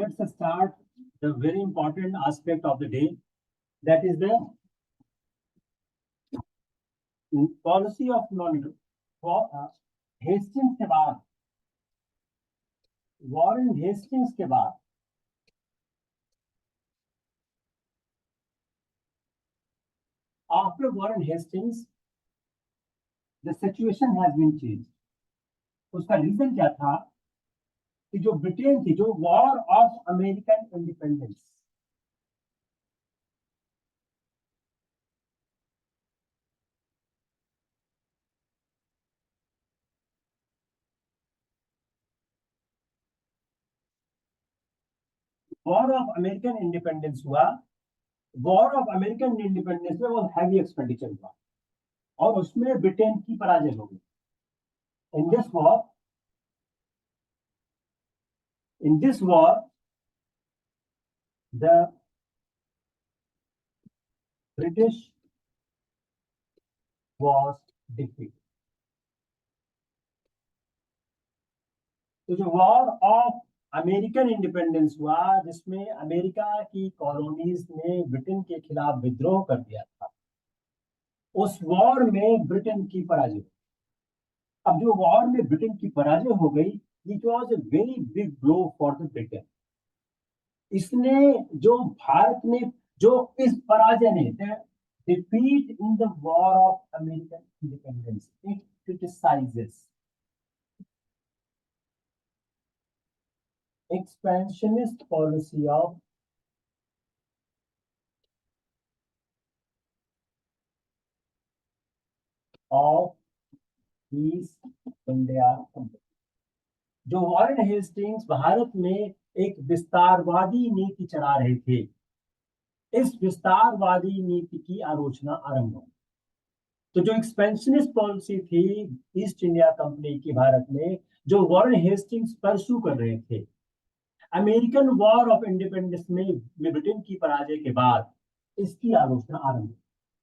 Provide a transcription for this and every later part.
let's start the very important aspect of the day, that is the policy of Hastings के बाद, Warren Hastings के बाद after Warren Hastings the situation has been changed. उसका reason क्या था कि जो ब्रिटेन थी, जो war of American independence, war of American independence हुआ। वॉर ऑफ अमेरिकन इंडिपेंडेंस में वो हैवी एक्सपेंडिचर हुआ और उसमें ब्रिटेन की पराजय हो गई। In this war the British was defeated. तो जो वॉर ऑफ अमेरिकन इंडिपेंडेंस हुआ, जिसमें अमेरिका की कॉलोनीज ने ब्रिटेन के खिलाफ विद्रोह कर दिया था, उस वॉर में ब्रिटेन की पराजय हुई। अब जो वॉर में ब्रिटेन की पराजय हो गई, it was a very big blow for the Britain. इसने जो भारत में जो इस पराजय ने, defeat in the war of American independence, it criticises expansionist policy of east India company. जो वॉरेन हेस्टिंग्स भारत में एक विस्तारवादी नीति चला रहे थे, इस विस्तारवादी नीति की आलोचना आरंभ हुई। तो जो एक्सपेंशनिस्ट पॉलिसी थी ईस्ट इंडिया कंपनी की भारत में, जो वॉरेन हेस्टिंग्स परस्यू कर रहे थे, अमेरिकन वॉर ऑफ इंडिपेंडेंस में ब्रिटेन की पराजय के बाद इसकी आलोचना आरंभ हुई,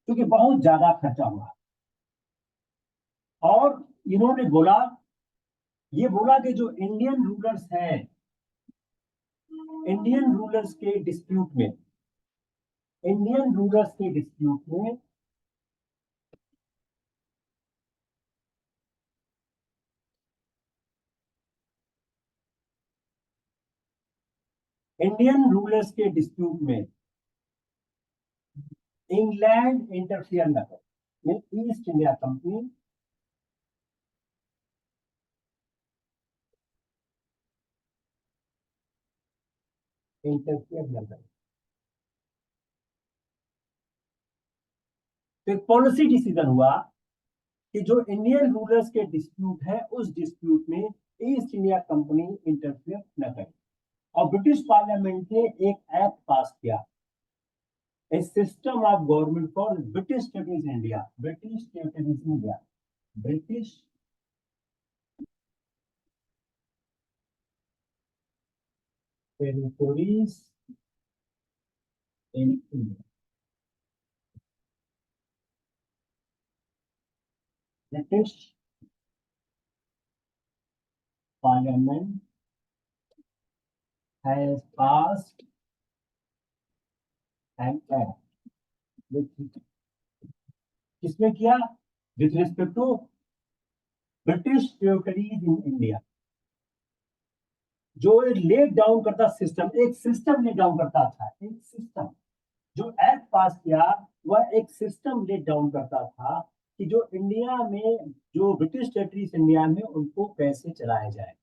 क्योंकि बहुत ज्यादा खर्चा हुआ। और इन्होंने ये बोला कि जो इंडियन रूलर्स हैं, इंडियन रूलर्स के डिस्प्यूट में इंग्लैंड इंटरफियर न करे, ईस्ट इंडिया कंपनी इंटरफियर न करे। तो एक पॉलिसी डिसीजन हुआ कि जो इंडियन रूलर्स के डिस्प्यूट है, उस डिस्प्यूट में ईस्ट इंडिया कंपनी इंटरफियर न करे। और ब्रिटिश पार्लियामेंट ने एक एक्ट पास किया, a system of government for British territories in India, British territories in India, British territories in India. British parliament has passed an act किसमें किया? With respect to British territories in India. जो एक let down करता system, एक system let down करता था, एक system जो एक्ट पास किया, वह एक सिस्टम लेट डाउन करता था कि जो इंडिया में जो ब्रिटिश टेरिटरीज इंडिया में उनको कैसे चलाया जाए।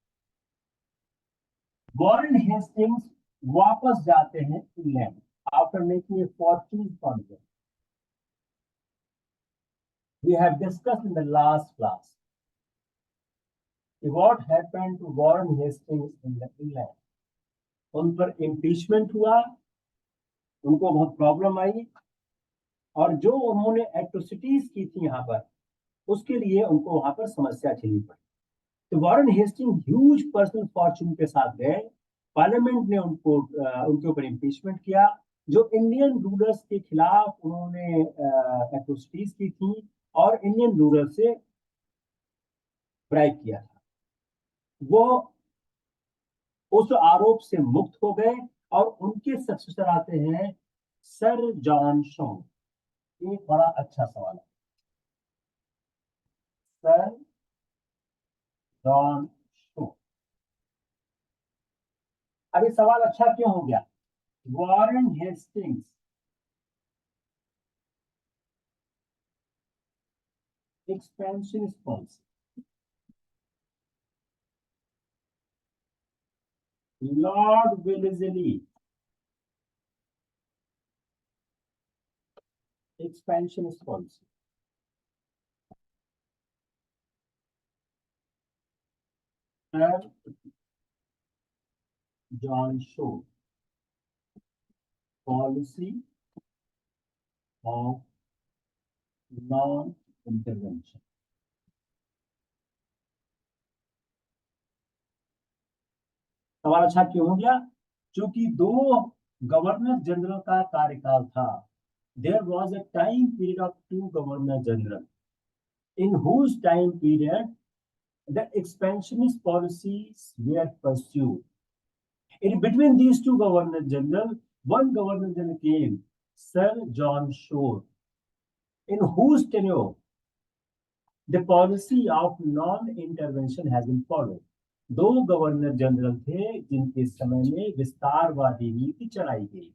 वॉरेन हेस्टिंग्स वापस जाते हैं England after making a Fortune for them. We have discussed in the last class what happened to Warren Hastings in England. उन पर इम्पीचमेंट हुआ, उनको बहुत प्रॉब्लम आई, और जो उन्होंने एट्रोसिटीज की थी यहाँ पर, उसके लिए उनको वहां पर समस्या झेलनी पड़ी। तो Warren Hastings huge personal fortune के साथ गए, पार्लियामेंट ने उनके ऊपर इम्पीचमेंट किया। जो इंडियन रूलर्स के खिलाफ उन्होंने एट्रोसिटीज की थी और इंडियन रूलर से ब्राइब किया था, वो उस आरोप से मुक्त हो गए और उनके सक्सेसर आते हैं सर जॉन शो। एक बड़ा अच्छा सवाल है, सर जॉन शो। अब ये सवाल अच्छा क्यों हो गया? Warren Hastings expansion policy, Lord Wellesley expansion policy, sir John show policy of non intervention. सवाल अच्छा क्यों हो गया? क्योंकि दो गवर्नर जनरल का कार्यकाल था। There was a time period of two governor general in whose time period the expansionist policies were pursued. In between these two governor general, one governor general came, Sir John Shore, in whose tenure the policy of non-intervention has been followed. दो governor general थे जिनके समय में विस्तारवादी नीति चलाई गई,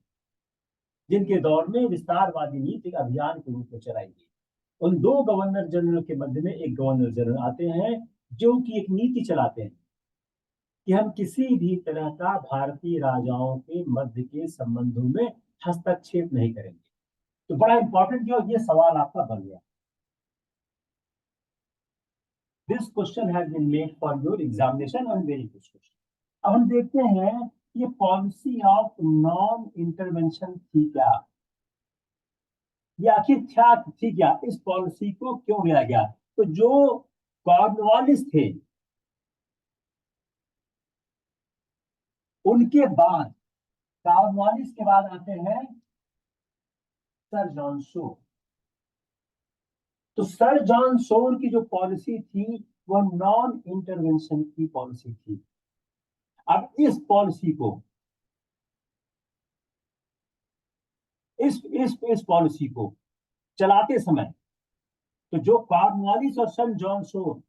जिनके दौर में विस्तारवादी नीति अभियान के रूप में चलाई गई। उन दो गवर्नर जनरल के मध्य में एक गवर्नर जनरल आते हैं जो कि एक नीति चलाते हैं कि हम किसी भी तरह का भारतीय राजाओं के मध्य के संबंधों में हस्तक्षेप नहीं करेंगे। तो बड़ा इंपॉर्टेंट जो ये सवाल आपका बन गया। This question has been made for your examination on very good question. अब हम देखते हैं ये पॉलिसी ऑफ नॉन इंटरवेंशन थी क्या, ये आखिर क्या थी, क्या इस पॉलिसी को क्यों लिया गया? तो जो कॉर्नवालिस थे उनके बाद, कॉर्नवालिस के बाद आते हैं सर जॉन शो। तो सर जॉन शोर की जो पॉलिसी थी वह नॉन इंटरवेंशन की पॉलिसी थी। अब इस पॉलिसी को चलाते समय तो जो कॉर्नवालिस और सर जॉन शोर,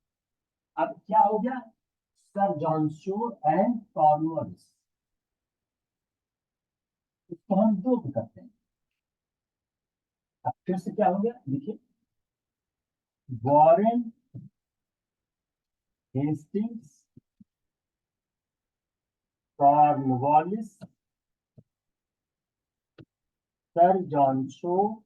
अब क्या हो गया, सर जॉन शोर एंड कॉर्नवालिस, इसको हम दो करते हैं। अब फिर से क्या हो गया, देखिए, Warren Hastings, Cornwallis, sir John show,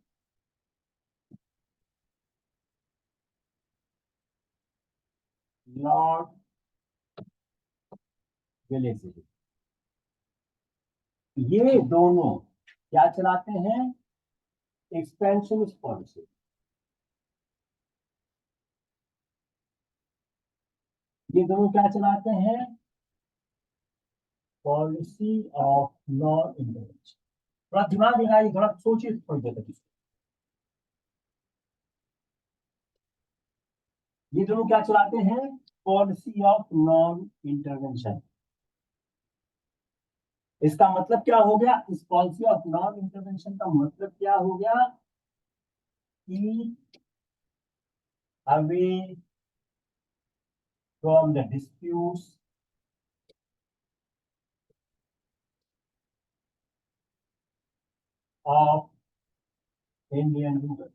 Lord Wellesley, ये दोनों क्या चलाते हैं, एक्सपेंशनिस्ट पॉलिसी। ये दोनों क्या चलाते हैं, पॉलिसी ऑफ नॉन इंटरवेंशन। थोड़ा दिमाग लगाइए, थोड़ा सोचिए थोड़ी देर तक। ये दोनों क्या चलाते हैं, पॉलिसी ऑफ नॉन इंटरवेंशन। इसका मतलब क्या हो गया, इस पॉलिसी ऑफ नॉन इंटरवेंशन का मतलब क्या हो गया कि away from the disputes of Indian ruler.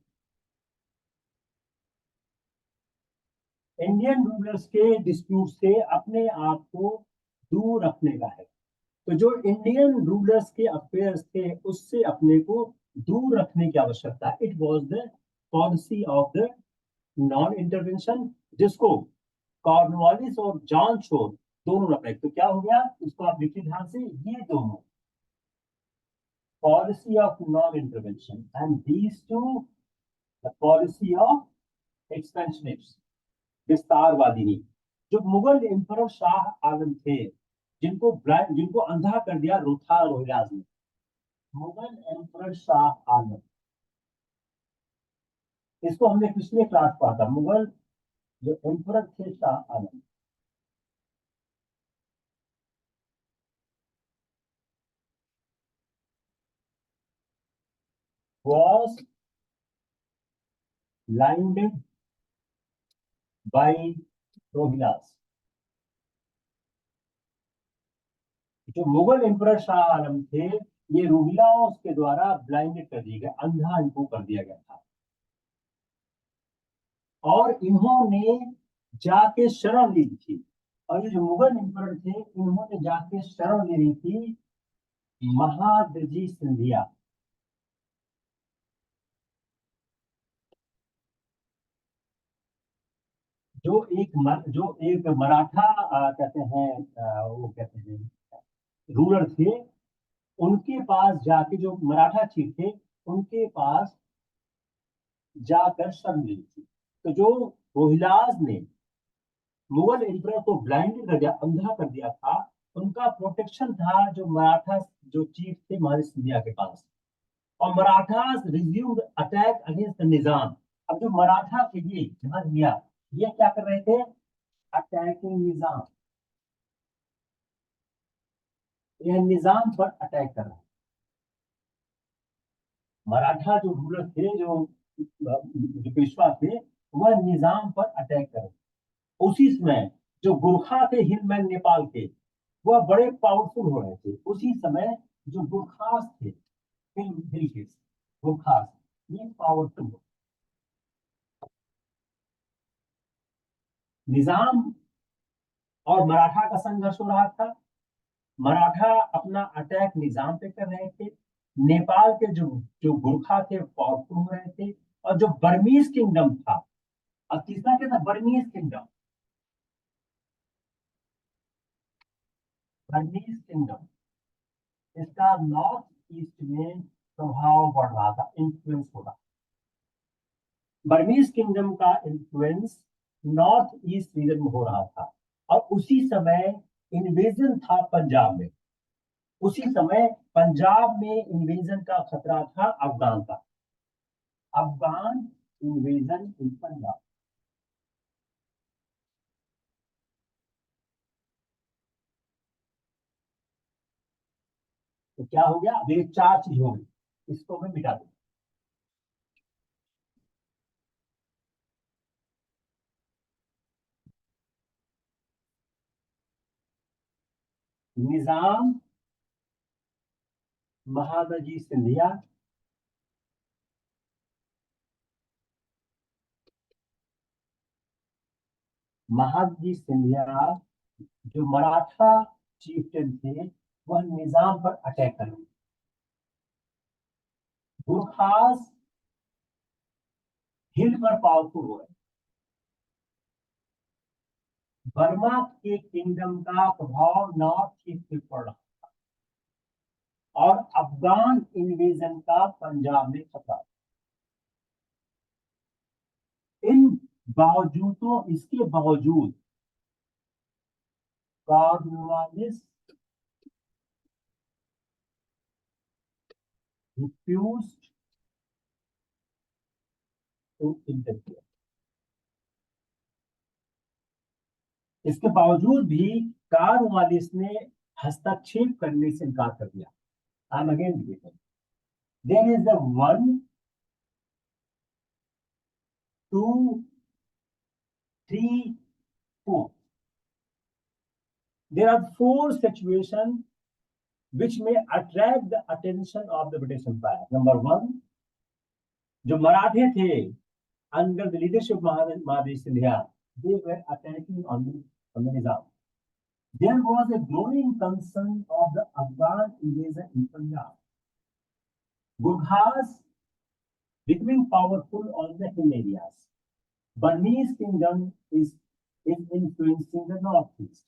Indian rulers के डिस्प्यूट से अपने आप को दूर रखने का है। तो जो इंडियन रूलर्स के अफेयर्स थे उससे अपने को दूर रखने की आवश्यकता है। It was the policy of the non intervention, जिसको कॉर्नवालिस और जॉन शोर दोनों अपने, तो क्या हो गया, इसको आप लिखिए ध्यान से, ये दोनों policy of non intervention and these two the policy of expansionist, विस्तारवादी नीति। जो मुगल एम्परर शाह आलम थे, जिनको अंधा कर दिया रोथा रोहिराज ने, मुगल एम्परर शाह आलम, इसको हमने पिछले क्लास पढ़ा था। मुगल जो एम्परर थे Shah Alam, was blinded by Rohillas. जो मुगल एम्परर शाह आलम थे, ये रोहिलास के द्वारा ब्लाइंडेड कर दिए गए, अंधा इनको कर दिया गया था। और इन्होंने जाके शरण ली थी, और ये जो मुगल एम्परर थे, इन्होंने जाके शरण ले ली थी महादजी सिंधिया। जो एक मराठा कहते हैं, वो कहते हैं रूलर थे, उनके पास जाके, जो मराठा चीफ थे, उनके पास जाकर शरण ली थी। तो जो रोहिलास ने मुगल एम्परर को ब्लाइंड कर दिया, अंधा कर दिया था, उनका प्रोटेक्शन था जो मराठा जो चीफ थे महाराज सिंधिया के पास। और Marathas resumed attack against the Nizam. अब जो मराठा थे, ये समझ लिया, ये क्या कर रहे थे? अटैकिंग निजाम। यह निजाम पर अटैक कर रहे हैं। मराठा जो रूलर थे, जो पेशवा थे, वह निजाम पर अटैक कर रहे थे। उसी समय जो गुरखा थे हिंदमैन नेपाल के, वह बड़े पावरफुल हो रहे थे। उसी समय जो गुरखास थे, हिल के गुरखास, ये पावरफुल। निजाम और मराठा का संघर्ष हो रहा था। मराठा अपना अटैक निजाम पे कर रहे थे। नेपाल के जो जो गुरखा थे पावरफुल हो रहे थे। और जो बर्मीज किंगडम था, और तीसरा क्या था? Burmese kingdom. बर्मीज किंगडम, इसका नॉर्थ ईस्ट में प्रभाव बढ़ रहा था, इन्फ्लुएंस हो रहा। बर्मीज किंगडम का इन्फ्लुएंस नॉर्थ ईस्ट रीजन में हो रहा था। और उसी समय इन्वेजन था पंजाब में। उसी समय पंजाब में इन्वेजन का खतरा था अफगान का। अफगान इन्वेजन इन पंजाब। तो क्या हो गया? अब ये चार चीज हो गई, इसको मैं मिटा दूं। निजाम महादजी सिंधिया, महादजी सिंधिया जो मराठा चीफटेन थे, वह निजाम पर अटैक कर गए। गुरखास हिल पर पावरफुल हो गए। बर्मा के किंगडम का प्रभाव नॉर्थ ईस्ट पे पड़ रहा, और अफगान इन्वेजन का पंजाब में खतरा। इन बावजूदों इसके बावजूद कॉर्नवालिस रिफ्यूज्ड टू इंटरफियर। इसके बावजूद भी कॉर्नवालिस ने हस्तक्षेप करने से इनकार कर दिया। I am again repeating, there is the 1, 2, 3, 4, there are four situations which may attract the attention of the British Empire. Number one, जो मराठे थे under the leadership of Maharaj Sindhya, they were attacking on the Nizam. There was a growing concern of the Afghan invasion in Punjab. Gurkhas becoming powerful on the hill areas. Burmese kingdom is influencing the northeast.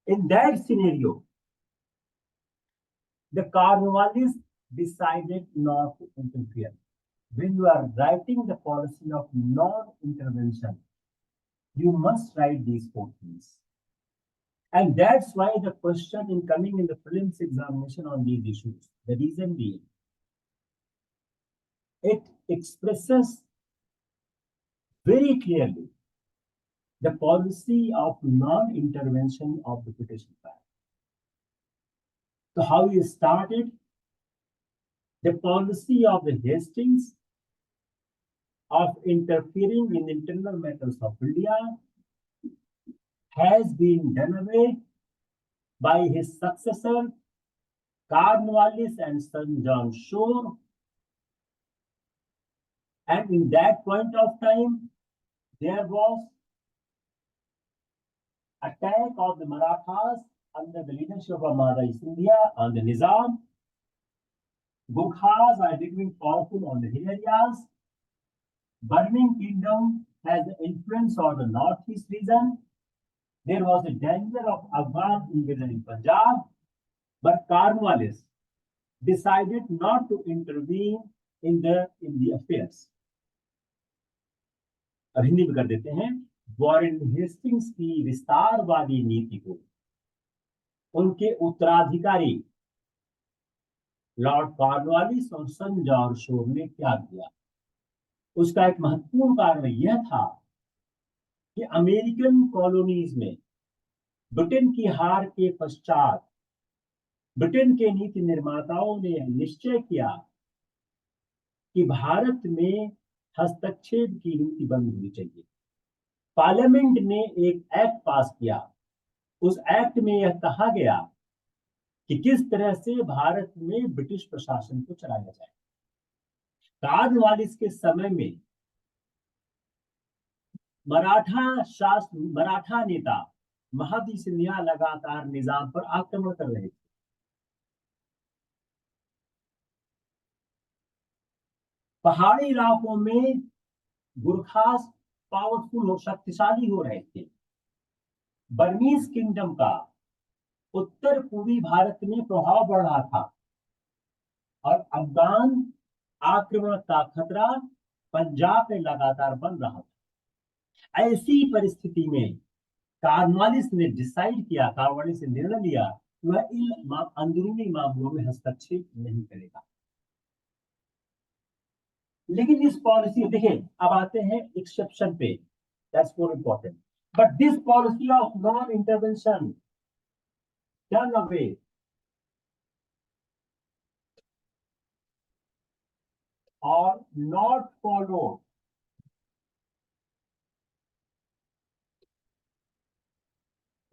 In that scenario, the Cornwallis decided not to interfere. When you are writing the policy of non-intervention, you must write these four things. And that's why the question in coming in the prelims examination on these issues. The reason being, it expresses very clearly the policy of non-intervention of the British Empire. So how you started? The policy of the Hastings of interfering in internal matters of India has been done away by his successor Cornwallis and son John Shore, and in that point of time there was attack of the Marathas under the leadership of Mahadai Sindhia on the Nizam. Gurkhas are becoming powerful on the hill areas. Burmese kingdom has the influence on the northeast region. There was a danger of Afghan invasion in Punjab, but Cornwallis decided not to intervene in the affairs. अब हिंदी में कर देते हैं। Warren Hastings की विस्तारवादी नीति को उनके उत्तराधिकारी लॉर्ड कॉर्नवालिस और सन जॉर्ज शोर ने त्याग दिया। उसका एक महत्वपूर्ण कारण यह था कि अमेरिकन कॉलोनीज में ब्रिटेन की हार के पश्चात ब्रिटेन के नीति निर्माताओं ने निश्चय किया कि भारत में हस्तक्षेप की नीति बंद होनी चाहिए। पार्लियामेंट ने एक एक्ट पास किया। उस एक्ट में यह कहा गया कि किस तरह से भारत में ब्रिटिश प्रशासन को चलाया जाए। कॉर्नवालिस के समय में मराठा नेता महादी सिंधिया लगातार निजाम पर आक्रमण कर रहे थे। पहाड़ी इलाकों में गुरखास पावरफुल और शक्तिशाली हो रहे थे। बर्मीज किंगडम का उत्तर पूर्वी भारत में प्रभाव बढ़ रहा था और अफगान आक्रमण का खतरा पंजाब में लगातार बन रहा था। ऐसी परिस्थिति में कॉर्नवालिस ने निर्णय लिया वह इन अंदरूनी मामलों में हस्तक्षेप नहीं करेगा। लेकिन इस पॉलिसी देखिए, अब आते हैं एक्सेप्शन पे, that's more important. But this policy of non intervention done away or not followed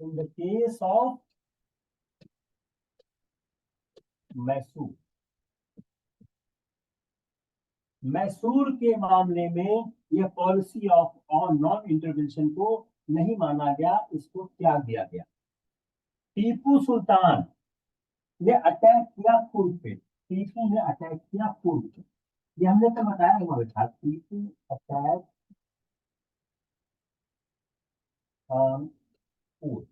in the case of Mysore. Mysore के मामले में यह policy of on non intervention को नहीं माना गया, इसको त्याग दिया गया। टीपू सुल्तान ने अटैक किया कुर्ग पे। टीपू ने अटैक किया कुर्ग पे, ये हमने तो बताया हमारे साथ। Tipu attack on Coorg.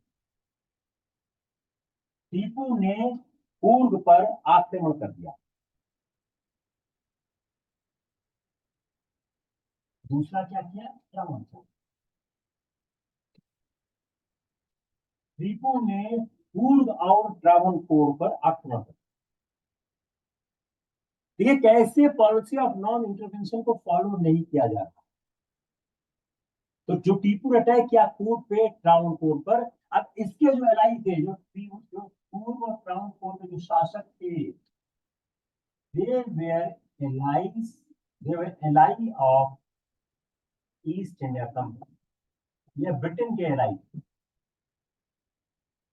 टीपू ने कुर्ग पर आक्रमण कर दिया। दूसरा क्या किया? त्रावणकोर। टीपू ने कुर्ग और त्रावणकोर पर आक्रमण कर दिया। कैसे पॉलिसी ऑफ नॉन इंटरवेंशन को फॉलो नहीं किया जा रहा। तो जो टीपू अटैक किया कुर्ग पे, त्रावणकोर पर, अब इसके जो एलाई थे, जो कुर्ग और त्रावणकोर के जो शासक थे, they were ally of east India company, यह ब्रिटेन के एलाई थे।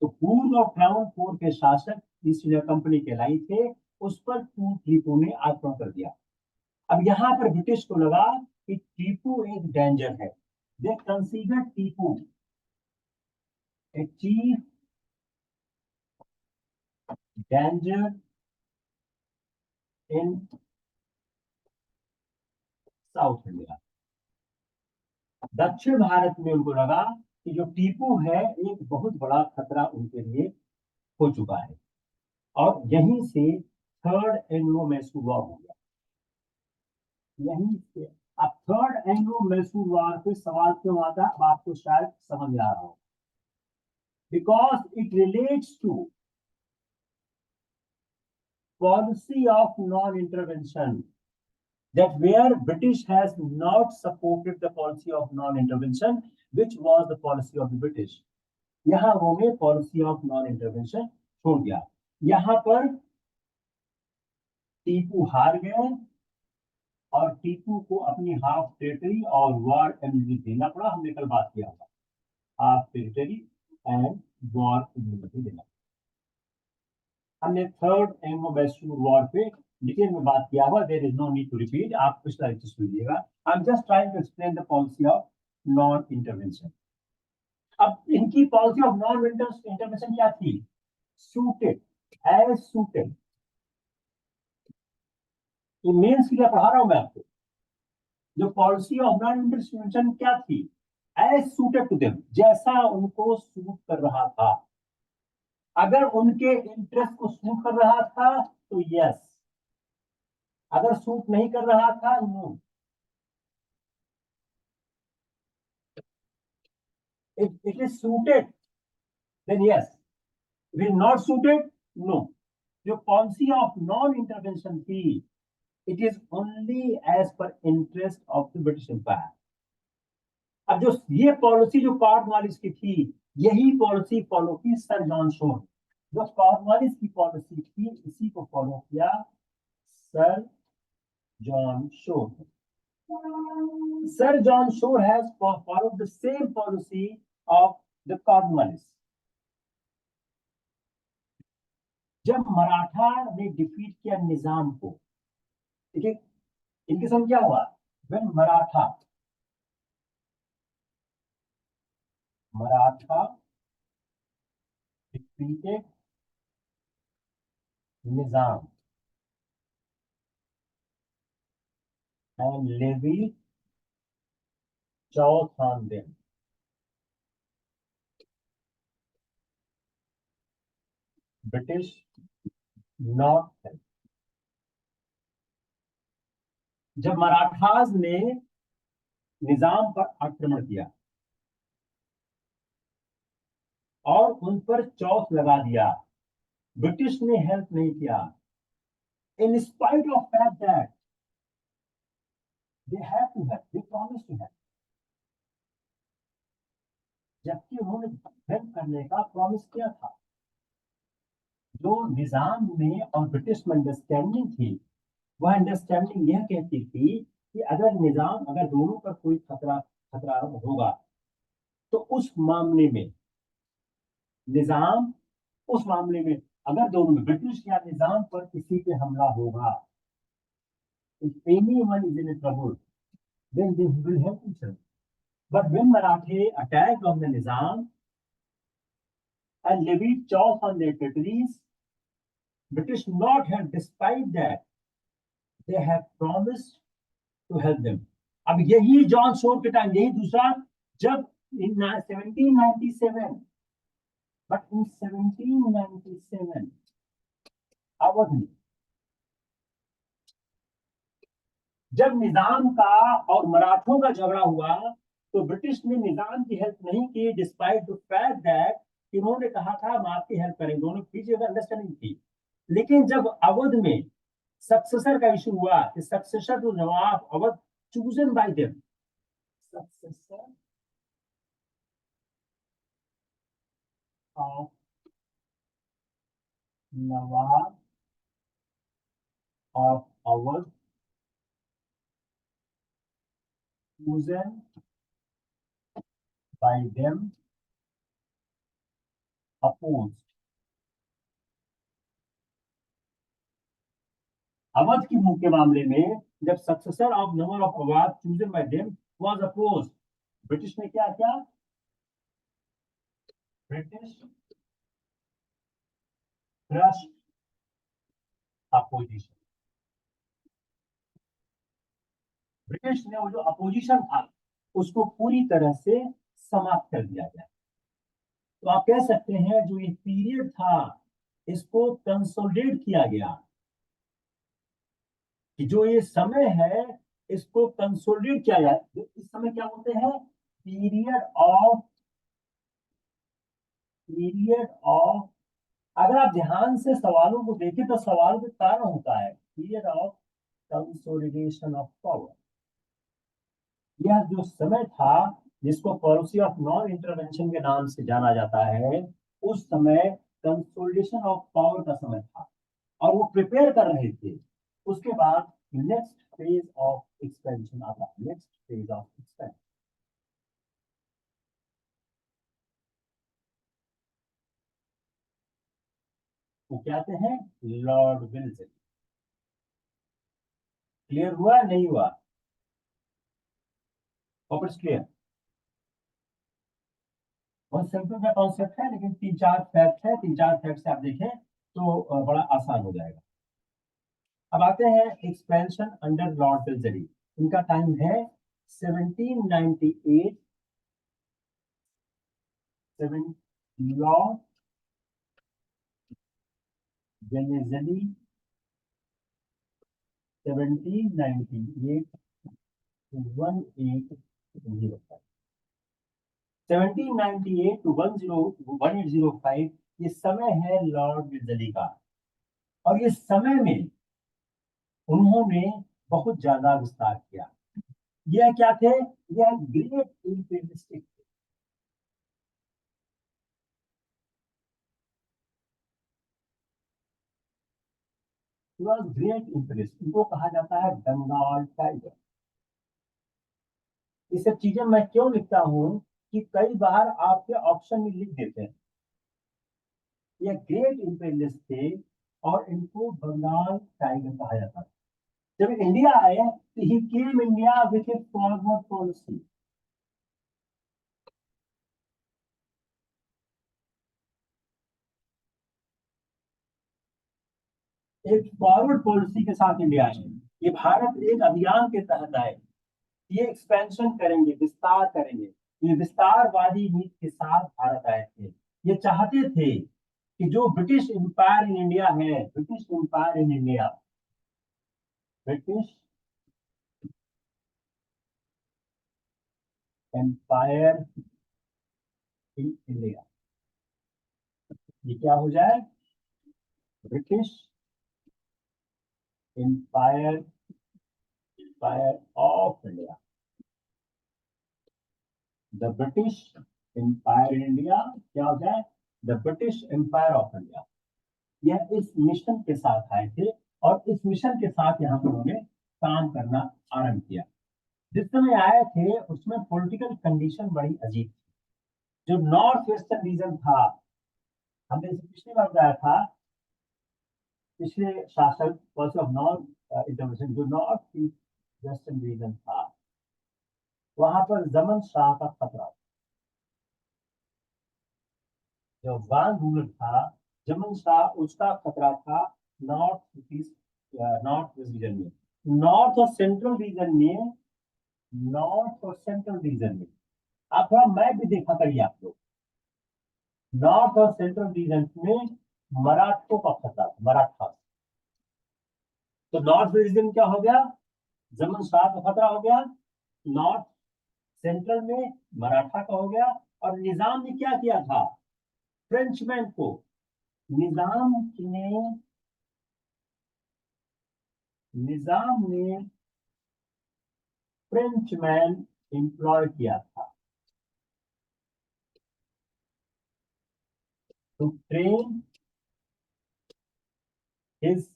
तो कुर्ग और त्रावणकोर के शासक ईस्ट इंडिया कंपनी के एलाई थे, उस पर टीपू ने आक्रमण कर दिया। अब यहां पर ब्रिटिश को लगा कि टीपू एक डेंजर है। दे consider Tipu a chief danger in south India. दक्षिण भारत में उनको लगा कि जो टीपू है एक बहुत बड़ा खतरा उनके लिए हो चुका है, और यहीं से थर्ड एंग्लो मैसूर वॉर हो गया। यहीं से अब थर्ड एंग्लो मैसूर वॉर पे सवाल क्यों आता, अब आपको शायद समझ में आ रहा हो। Because it relates to policy of non-intervention, that where British has not supported the policy of non-intervention, which was the policy of the British. यहां उन्होंने policy of non-intervention छोड़ दिया। यहां पर टीपू हार गए और टीपू को अपनी हाफ टेरिटरी और वॉर इम्यूनिटी देना पड़ा। हमने कल बात किया था, half territory and war immunity देना। हमने थर्ड एंग्लो मैसूर वॉर पे डिटेल में बात किया हुआ, there is no need to repeat, आप पिछला लेक्चर सुनिएगा। I am just trying to explain the policy of non intervention. अब इनकी पॉलिसी ऑफ नॉन इंटरवेंशन क्या थी? Suited, as suited. ये मेंस के लिए पढ़ा रहा हूं मैं आपको। जो पॉलिसी ऑफ नॉन इंटरवेंशन क्या थी? एज सूटेड टू देम, जैसा उनको सूट कर रहा था। अगर उनके इंटरेस्ट को सूट कर रहा था तो यस, अगर सूट नहीं कर रहा था no. If it is suited, then yes. If it is not suited, no. जो पॉलिसी ऑफ नॉन इंटरवेंशन थी, it is only as per interest of the British Empire. अब जो ये पॉलिसी जो कॉर्नवालिस की थी, यही पॉलिसी फॉलो की सर जॉन शोर। जो कॉर्नवालिस की पॉलिसी थी, इसी को फॉलो किया सर जॉन शोर। सर जॉन शोर has followed the same policy of the Cornwallis. जब मराठा ने डिफीट किया निजाम को, ठीक है, इनके साथ क्या हुआ? when Maratha defeated Nizam and levied chouth on them. British not help. जब मराठास ने निजाम पर आक्रमण किया और उन पर चौथ लगा दिया, ब्रिटिश ने हेल्प नहीं किया। In spite of fact that they have to help, they promise to help, जबकि उन्होंने हेल्प करने का प्रॉमिस किया था। जो निजाम में और ब्रिटिश में अंडरस्टैंडिंग थी, वह अंडरस्टैंडिंग यह कहती थी कि अगर निजाम, अगर दोनों पर कोई खतरा होगा तो उस मामले में निजाम, उस मामले में अगर दोनों में ब्रिटिश या निजाम पर किसी पे हमला होगा, if anyone is in a trouble, then they will help each other. But when Marathe attacked on the Nizam and levied chouth on their territories, British not help. Despite that, they have promised to help them. अब यही John Shore के time, यही दूसरा, जब in 1797, but in 1797 Awadh में जब निजाम का और मराठों का झगड़ा हुआ, तो ब्रिटिश ने निजाम की हेल्प नहीं की, डिस्पाइट द फैक्ट दैट इन्होंने कहा था हम आपकी हेल्प करेंगे, दोनों के बीच अंडरस्टैंडिंग थी। लेकिन जब अवध में सक्सेसर का इशू हुआ, कि successor to Nawab Awadh chosen by them, successor of Nawab of Awadh chosen by them, opposed. Awadh की मुख्य मामले में जब successor of number of Awadh chosen by them was opposed, British ने क्या किया? British crushed opposition. ब्रिटिश ने वो जो अपोजिशन था उसको पूरी तरह से समाप्त कर दिया गया। तो आप कह सकते हैं जो ये पीरियड था इसको कंसोलिडेट किया गया, कि जो ये समय है इसको कंसोलिडेट किया जाए। इस समय क्या बोलते हैं? पीरियड ऑफ, अगर आप ध्यान से सवालों को देखें तो सवाल का कारण होता है period of consolidation of power. यह जो समय था जिसको पॉलिसी ऑफ नॉन इंटरवेंशन के नाम से जाना जाता है, उस समय कंसोलिडेशन ऑफ पावर का समय था और वो प्रिपेयर कर रहे थे उसके बाद नेक्स्ट फेज ऑफ एक्सपेंशन आता है, नेक्स्ट फेज ऑफ एक्सपेंशन। वो कहते हैं लॉर्ड विल्सन। क्लियर हुआ नहीं हुआ? वापस क्लियर? बहुत सिंपल सा कॉन्सेप्ट है, लेकिन 3-4 फैक्ट है, 3-4 फैक्ट से आप देखें तो बड़ा आसान हो जाएगा। अब आते हैं एक्सपेंशन अंडर लॉर्ड विल्सन। इनका टाइम है 1798, लॉर्ड वेलेस्ली 1798 to 1805, 1798 to 1805 ये समय है लॉर्ड वेलेस्ली का। और ये समय में उन्होंने बहुत ज्यादा विस्तार किया। यह क्या थे? यह ग्रेट इंपीरियलिस्टिक थे। ग्रेट इंपीरियलिस्ट, इनको कहा जाता है बंगाल टाइगर। ये सब चीजें मैं क्यों लिखता हूं कि कई बार आपके ऑप्शन में लिख देते हैं। ये ग्रेट इंपीरियलिस्ट थे और इनको बंगाल टाइगर कहा जाता है। जब इंडिया आए तो he came India with a forward policy. एक फॉरवर्ड पॉलिसी के साथ इंडिया आए। ये भारत एक अभियान के तहत आए, ये एक्सपेंशन करेंगे, विस्तार करेंगे। ये विस्तारवादी नीति के साथ भारत आए थे। ये चाहते थे कि जो ब्रिटिश एम्पायर इन इंडिया है, British Empire in India, British Empire in India, ये क्या हो जाए? British Empire, Empire of India, the British Empire in India क्या हो जाए? The British Empire of India. यह इस मिशन के साथ आए थे और इस मिशन के साथ यहाँ पर उन्होंने काम करना आरंभ किया। जिस समय आए थे उसमें पॉलिटिकल कंडीशन बड़ी अजीब थी। जो नॉर्थ वेस्टर्न रीजन था, हमने इसे पिछली बार बताया था, पिछले शासन ऑफ नॉर्थ इंटरवेंशन, जो नॉर्थ वेस्टर्न रीजन था वहां पर जमन शाह का खतरा, जो अफगान रूलर था जमन शाह, उसका खतरा था north east, north west region में। नॉर्थ और सेंट्रल रीजन में, नॉर्थ और सेंट्रल रीजन में आप थोड़ा मैप भी देखा करिए आप लोग। नॉर्थ और सेंट्रल रीजन में मराठों का खतरा था, मराठा। तो नॉर्थ रीजन क्या हो गया? जमन शाह का खतरा हो गया। नॉर्थ सेंट्रल में मराठा का हो गया। और निजाम ने क्या किया था? फ्रेंचमैन को, निजाम ने निजाम ने फ्रेंचमैन एम्प्लॉय किया था टू ट्रेन हिज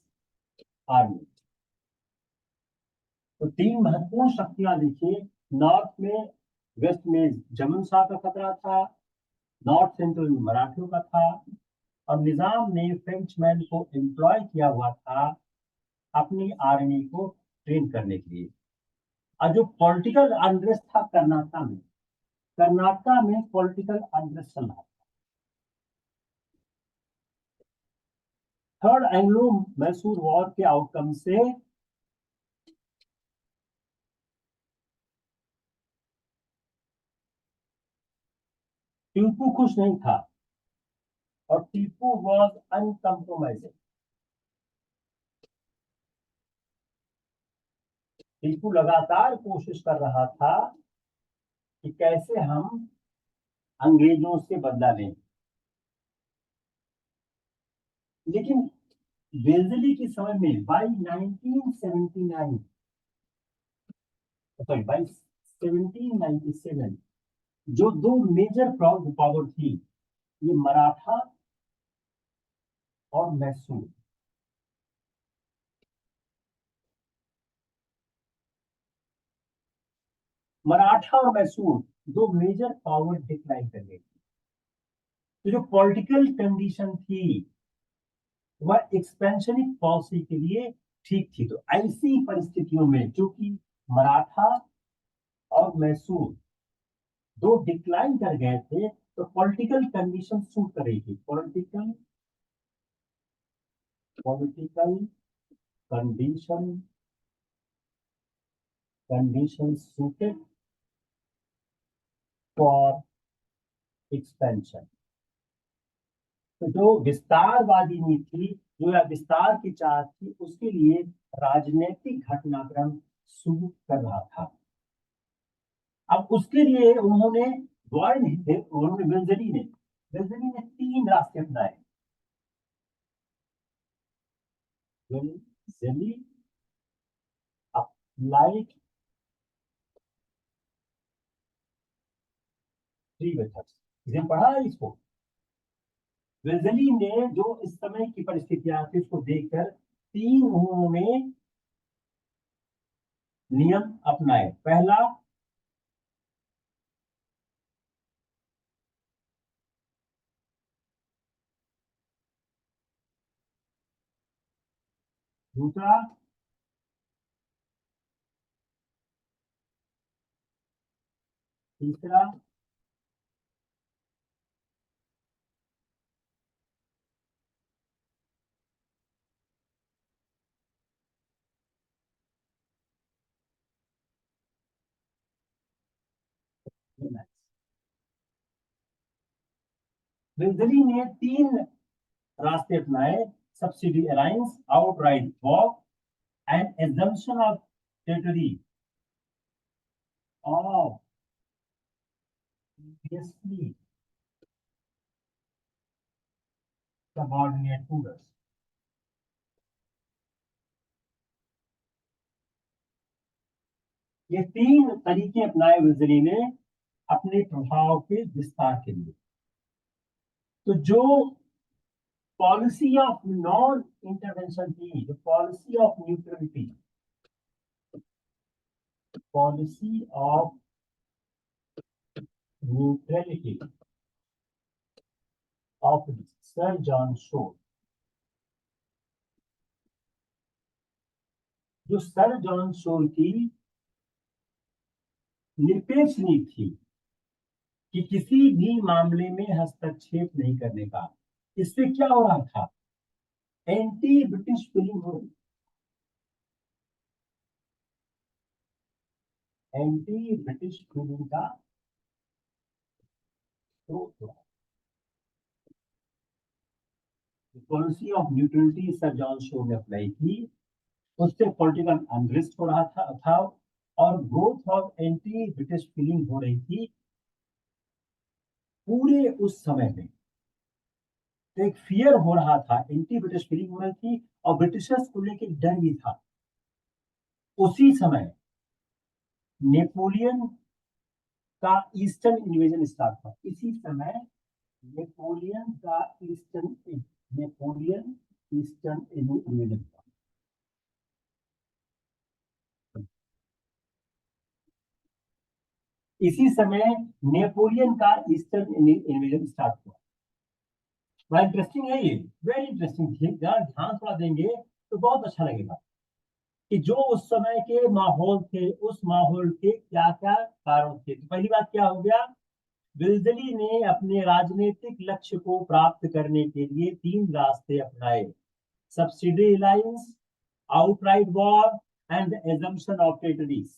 आर्मी। तो 3 महत्वपूर्ण शक्तियां देखिए। नॉर्थ में, वेस्ट में जमन शाह का खतरा था, नॉर्थ सेंट्रल में मराठियों का था, और निजाम ने फ्रेंचमैन को एम्प्लॉय किया हुआ था अपनी आर्मी को ट्रेन करने के लिए। और जो पॉलिटिकल अनरेस्ट था कर्नाटका में पॉलिटिकल अनरेस्ट चल रहा था। थर्ड एंग्लो मैसूर वॉर के आउटकम से टीपू खुश नहीं था, और टीपू वॉज अनकम्प्रोमाइजिंग। टीपू लगातार कोशिश कर रहा था कि कैसे हम अंग्रेजों से बदला लें। लेकिन वेलेस्ली के समय में बाई 1979, सॉरी बाई 1797, जो 2 मेजर पावर थी, ये मराठा और मैसूर, मराठा और मैसूर दो मेजर पावर डिक्लाइन कर गई। तो जो पॉलिटिकल कंडीशन थी वह एक्सपेंशनिक पॉलिसी के लिए ठीक थी। तो ऐसी परिस्थितियों में चूंकि मराठा और मैसूर दो डिक्लाइन कर गए थे, तो पॉलिटिकल कंडीशन सूट कर रही थी। Political political condition condition suited for expansion. तो जो विस्तारवादी नीति थी, जो या विस्तार की चाह थी, उसके लिए राजनीतिक घटनाक्रम सूट कर रहा था। अब उसके लिए उन्होंने वेल्जली ने तीन रास्ते अपनाए। वेल्जली अप्लाइड थ्री मेथड्स। इसने पढ़ा है इसको। वेल्जली ने जो इस समय की परिस्थितियां थी उसको देखकर तीन उन्होंने नियम अपनाए। पहला, दूसरा, तीसरा, वेल्जली ने तीन रास्ते अपनाए। Subsidy alliance, outright war and assumption of territory of previously subordinate rulers। ये तीन तरीके अपनाए वेल्जली ने अपने प्रभाव के विस्तार के लिए। तो जो पॉलिसी ऑफ नॉन इंटरवेंशन थी, जो policy of neutrality, policy of neutrality of sir John Shore, जो सर जॉन शोर की निरपेक्ष नीति थी कि किसी भी मामले में हस्तक्षेप नहीं करने का। इससे क्या हो रहा था? एंटी ब्रिटिश फीलिंग हो रही, एंटी ब्रिटिश फीलिंग का स्रोत हो रहा। Policy of neutrality sir John शोर ने अप्लाई की, उससे पॉलिटिकल अनरेस्ट हो रहा था और growth of anti British feeling हो रही थी पूरे उस समय में। तो एक फियर हो रहा था, एंटी ब्रिटिश फीलिंग हो रही थी और ब्रिटिशर्स को लेकर डर भी था। उसी समय नेपोलियन का ईस्टर्न इन्वेजन स्टार्ट हुआ। इसी समय नेपोलियन का नेपोलियन ईस्टर्न इन्वेजन हुआ। इसी समय नेपोलियन का ईस्टर्न इन्वेजन स्टार्ट हुआ। बड़ा इंटरेस्टिंग है ये, वेरी इंटरेस्टिंग। ध्यान थोड़ा देंगे तो बहुत अच्छा लगेगा कि जो उस समय के माहौल थे, उस माहौल के क्या क्या कारण थे। तो पहली बात क्या हो गया? वेल्जली ने अपने राजनीतिक लक्ष्य को प्राप्त करने के लिए तीन रास्ते अपनाए। Subsidy alliance, outright war and assumption of territories.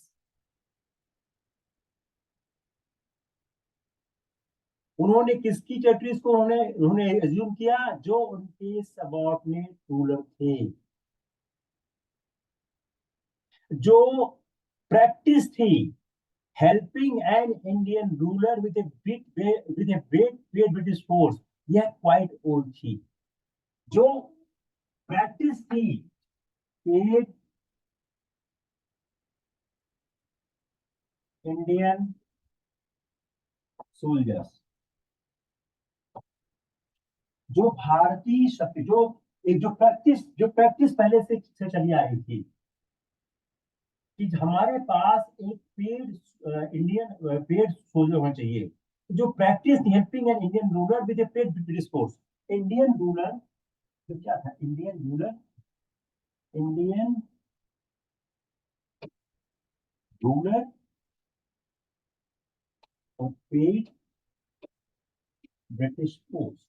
उन्होंने किसकी टेरिटरीज को उन्होंने उन्होंने एज्यूम किया? जो उनके सबऑर्डिनेट रूलर थे। जो प्रैक्टिस थी helping an Indian ruler with A British force, यह क्वाइट ओल्ड थी। जो प्रैक्टिस थी इंडियन सोल्जर्स, जो भारतीय शक्ति, जो प्रैक्टिस पहले से चली आ रही थी, कि हमारे पास एक पेड इंडियन पेड सोल्जर होना चाहिए जो practice helping an Indian ruler with A paid British force. Indian ruler जो क्या था, इंडियन रूलर, इंडियन रूलर और पेड ब्रिटिश फोर्स,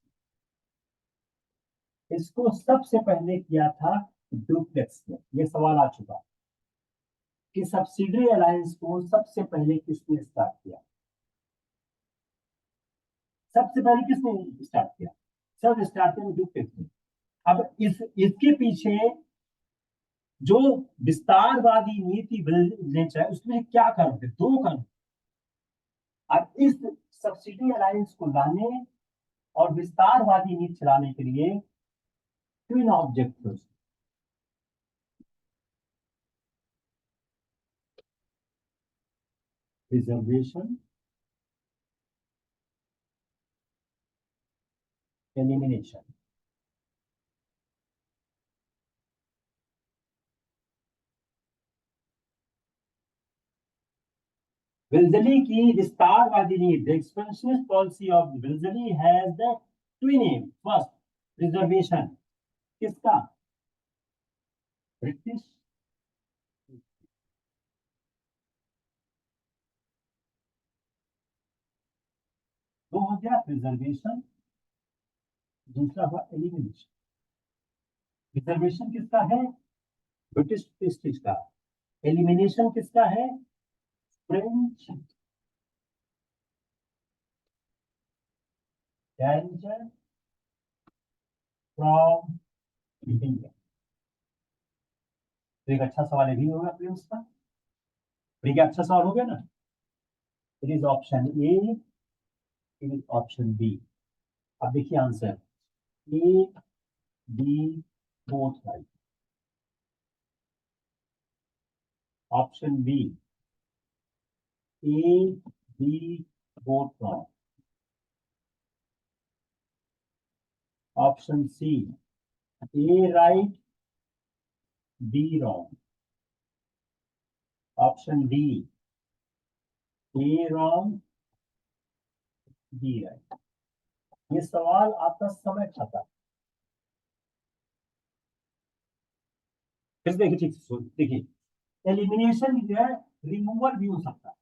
इसको सबसे पहले किया था डुप्लेक्स ने। ये सवाल आ चुका कि सब्सिडरी अलायंस को सबसे पहले किसने स्टार्ट किया, सबसे पहले किसने स्टार्ट किया, सब स्टार्टिंग डुप्लेक्स ने। अब इसके पीछे जो विस्तारवादी नीति बदलने चाहे उसमें क्या कारण थे, दो कारण। और इस सब्सिडी अलायंस को लाने और विस्तारवादी नीति चलाने के लिए twin objectives, reservation, elimination. Wellesley की विस्तारवादी नीति, the expansionist policy of Wellesley has the twin aim, first reservation, किसका, ब्रिटिश, दो हो गया रिजर्वेशन, दूसरा हुआ एलिमिनेशन। रिजर्वेशन किसका है, ब्रिटिश प्रेस्टीज का। एलिमिनेशन किसका है, फ्रेंच डेंजर फ्रॉम इंडिया। तो एक अच्छा सवाल ये भी होगा प्रिंस का, ठीक है, अच्छा सवाल हो गया ना। It is option A, it is option B. अब देखिए answer, A B both right, option B A B both wrong, option C A right B wrong, option D A wrong B right. ये सवाल आपका समय खाता है। फिर देखिए ठीक से देखिए, एलिमिनेशन जो है रिमूवल भी हो सकता है,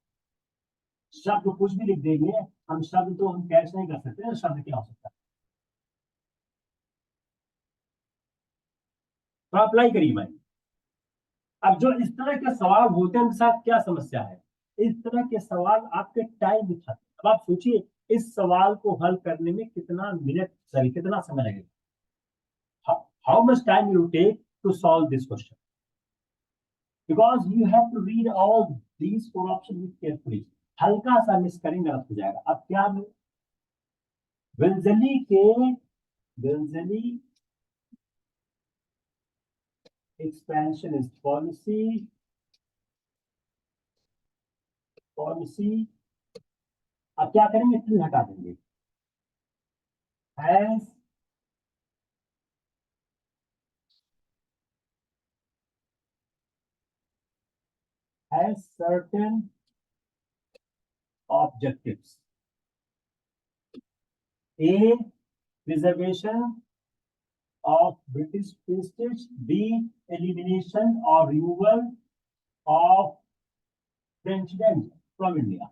शब्द कुछ भी लिख देंगे, हम शब्द तो हम कैच नहीं कर सकते, शब्द क्या हो सकता है, तो अप्लाई करिए भाई। अब जो इस तरह के सवाल होते हैं उनके साथ क्या समस्या है, इस तरह के सवाल आपके टाइम दिखाते हैं। अब आप सोचिए इस सवाल को हल करने में कितना मिनट, सॉरी कितना समय लगेगा, how much time you take to solve this question, because you have to read all these four option with carefully. हल्का सा मिस करेंगे गलत हो जाएगा। अब क्या, विल्जली के, विल्जली expansionist पॉलिसी, अब क्या करेंगे, ट्री हटा देंगे, has certain objectives, a preservation of British prestige, b elimination or removal of French danger from India।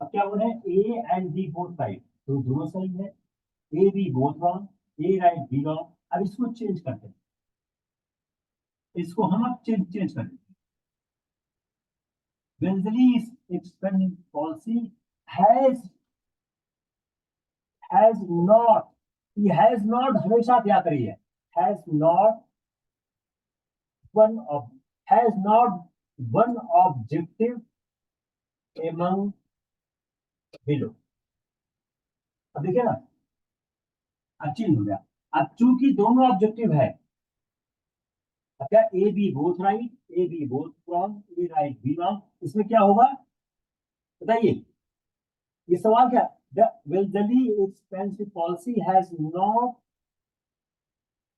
अब क्या बोल रहे हैं, A and B both right, तो दोनों सही है, A B both wrong, A right B wrong. अब इसको चेंज करते हैं, इसको हम अब चेंज करते हैं। Bentley's expanding policy has not, he has not हमेशा क्या करी है, has not one of, has not one objective among below। अब देखिए ना, अब चेंज हो गया। अब चूंकि दोनों ऑब्जेक्टिव है, अब क्या A B both right, A B both wrong, A right B wrong, इसमें क्या होगा बताइए, ये सवाल क्या, the Wellesley expensive policy has not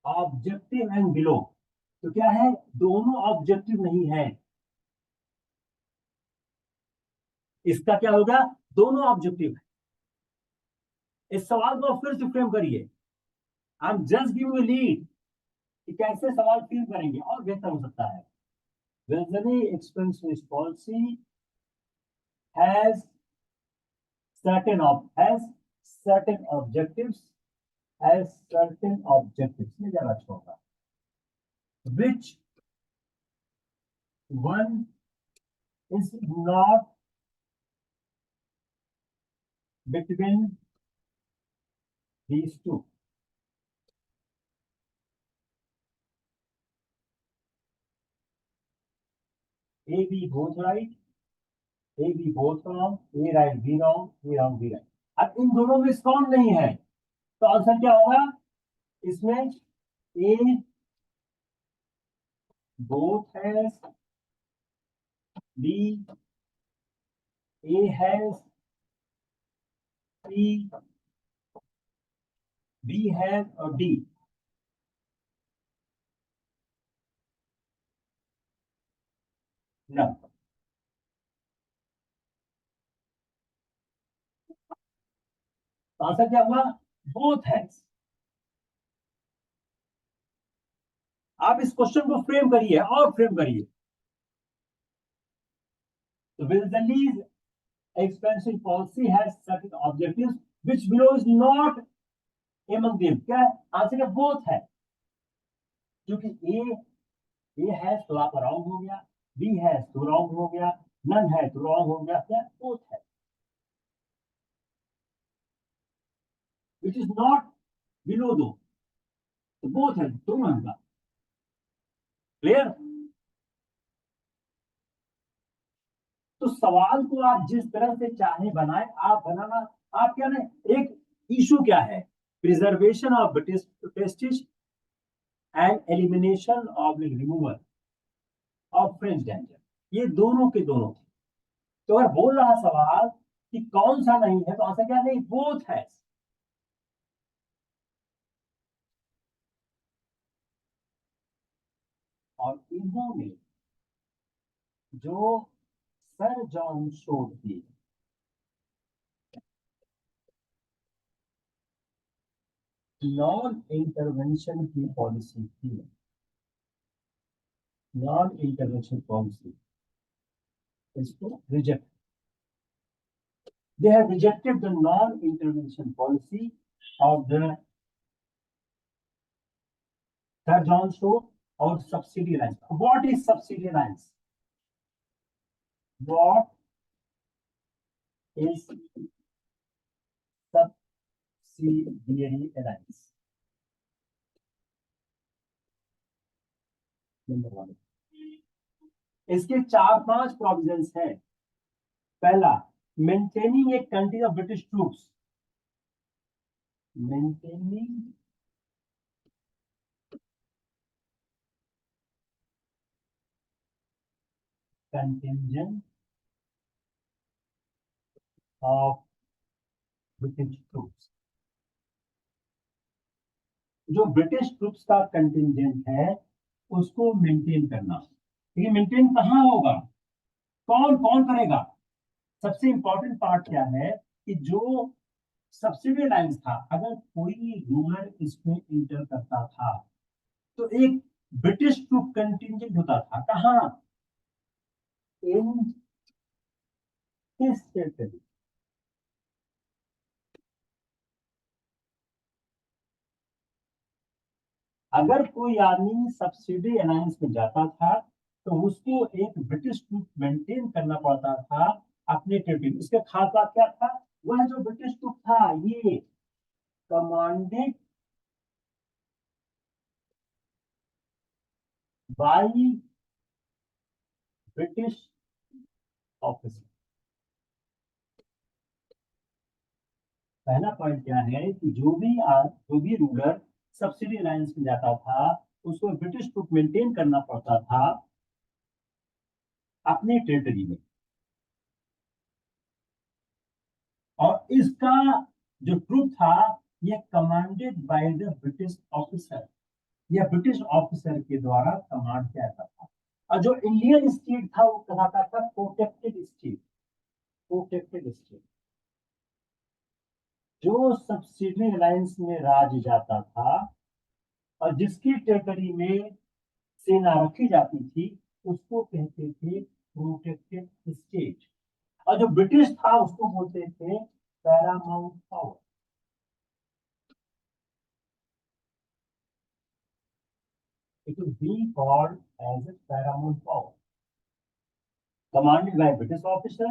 objective and below, तो क्या है, दोनों ऑब्जेक्टिव नहीं है, इसका क्या होगा, दोनों ऑब्जेक्टिव है। इस सवाल को फिर से फ्रेम करिए, आई am just giving you lead कि कैसे सवाल फ्रेम करेंगे और बेहतर हो सकता है। Wilson expansion policy has has certain objectives, ये ज्यादा अच्छा होगा, which one is not between these two. A, B both right, A, B both wrong, A right, B wrong, A wrong, B right. अब इन दोनों में कौन नहीं है, तो आंसर क्या होगा इसमें, A both has, B, A has, C, B has और D। ना आंसर क्या हुआ, बोथ हैज। आप इस क्वेश्चन को फ्रेम करिए और फ्रेम करिए। तो Wilson's expansion policy has certain objectives which below is not among them। क्या है आंसर, क्या बोथ है, क्योंकि ए है तो आप रॉन्ग हो गया, बी है तो रॉन्ग हो गया, नन है तो रॉन्ग हो गया, क्या बोथ है, विच इज नॉट बिलो दो, तो बोथ है दोनों का। क्लियर। तो सवाल को आप जिस तरह से चाहे बनाए, आप बनाना, आप क्या ना, एक इशू क्या है, preservation of Prestige and elimination of removal of French danger, ये दोनों के दोनों थे। तो अगर बोल रहा सवाल कि कौन सा नहीं है, तो आंसर क्या नहीं, बोथ है। और इन्होंने जो सर जॉन शोड की नॉन इंटरवेंशन की पॉलिसी थी, नॉन इंटरवेंशन पॉलिसी, इसको reject, they have rejected the non-intervention policy of the Sir John Shore or subsidy lines. What is subsidy lines? What is subsidiary lines? Number 1, इसके 4-5 provisions हैं। पहला, maintaining a country of British troops, maintaining contingent of British troops, जो British troops का contingent है उसको maintain करना। ये maintain कहाँ होगा, कौन कौन करेगा, सबसे इंपॉर्टेंट पार्ट क्या है कि जो सब्सिडी लाइन्स था, अगर कोई रूलर इसमें इंटर करता था तो एक ब्रिटिश ट्रूप कंटिंजेंट होता था, कहाँ, इन हिज टेरिटरी। अगर कोई आदमी सब्सिडी अलायंस में जाता था तो उसको एक ब्रिटिश ट्रूप मेंटेन करना पड़ता था अपने टेरिटरी। इसके खास बात क्या था, वह जो ब्रिटिश ट्रूप था ये कमांडेड बाई ब्रिटिश ऑफिसर। पहला पॉइंट क्या है कि जो भी रूलर सब्सिडी अलायंस में जाता था उसको ब्रिटिश ट्रूप मेंटेन करना पड़ता था अपने टेरिटरी में, और इसका जो ट्रूप था ये commanded by the British officer, या ब्रिटिश ऑफिसर के द्वारा कमांड किया जाता था। और जो इंडियन स्टेट था वो कहलाता था प्रोटेक्टेड स्टेट, प्रोटेक्टेड स्टेट, जो सब्सिडरी अलायंस में राज्य जाता था और जिसकी टेरिटरी में सेना रखी जाती थी, उसको कहते थे प्रोटेक्टेड स्टेट। और जो ब्रिटिश था उसको बोलते थे Paramount power. It is being called as a paramount power, commanded by British officer,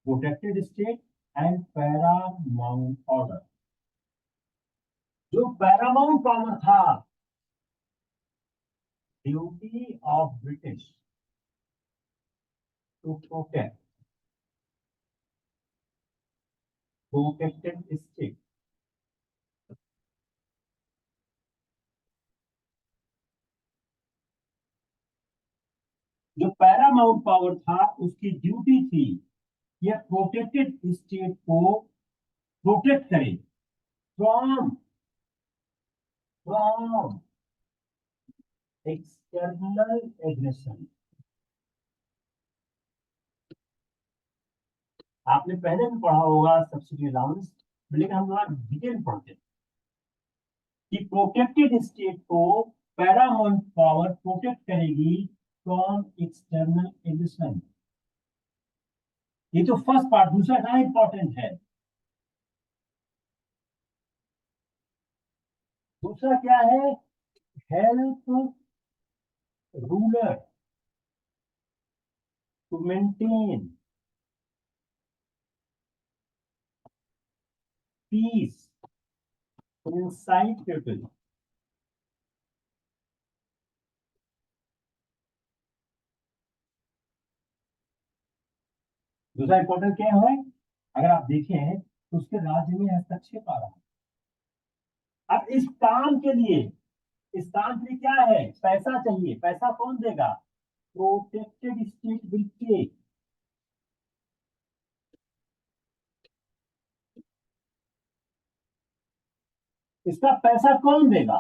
protected state and paramount order। जो पैरामाउंट पावर था, duty of British to protect protected state. जो paramount power था उसकी duty थी यह protected state को protect करे from from external aggression. आपने पहले भी पढ़ा होगा सब्सिडी अलाउंस, लेकिन हम लोग डिटेल पढ़ते हैं कि प्रोटेक्टेड स्टेट को पैरामाउंट पावर प्रोटेक्ट करेगी फ्रॉम एक्सटर्नल एग्रेशन। ये तो फर्स्ट पार्ट। दूसरा क्या इंपॉर्टेंट है? दूसरा क्या है? Help ruler to maintain peace inside territory. दूसरा इंपॉर्टेंट क्या है? अगर आप देखें तो उसके राज्य में हस्तक्षेप आ रहा है। अब इस काम के लिए क्या है? पैसा चाहिए। पैसा कौन देगा? Protected state will pay. इसका पैसा कौन देगा?